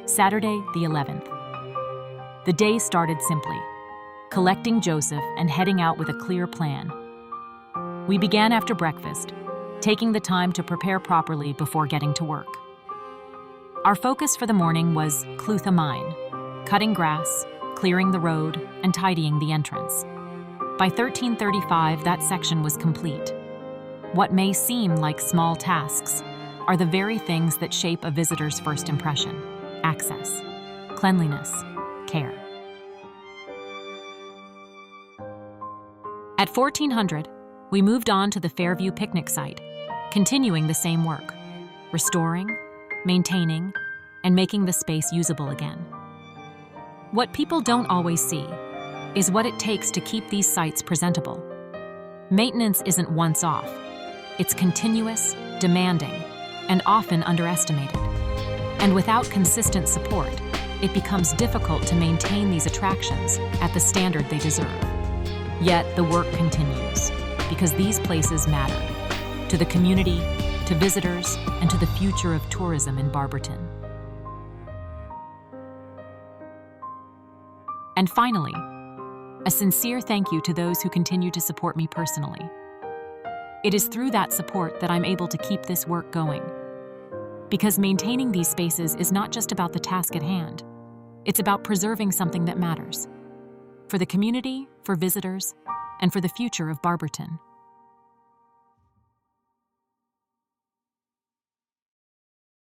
Saturday, the 11th. The day started simply, collecting Joseph and heading out with a clear plan. We began after breakfast, taking the time to prepare properly before getting to work. Our focus for the morning was Clutha Mine, cutting grass, clearing the road, and tidying the entrance. By 13:35, that section was complete. What may seem like small tasks are the very things that shape a visitor's first impression: access, cleanliness, care. At 1400, we moved on to the Fairview picnic site, continuing the same work, restoring, maintaining, and making the space usable again. What people don't always see is what it takes to keep these sites presentable. Maintenance isn't once off. It's continuous, demanding, and often underestimated. And without consistent support, it becomes difficult to maintain these attractions at the standard they deserve. Yet the work continues, because these places matter to the community, to visitors, and to the future of tourism in Barberton. And finally, a sincere thank you to those who continue to support me personally. It is through that support that I'm able to keep this work going. Because maintaining these spaces is not just about the task at hand, it's about preserving something that matters for the community, for visitors, and for the future of Barberton.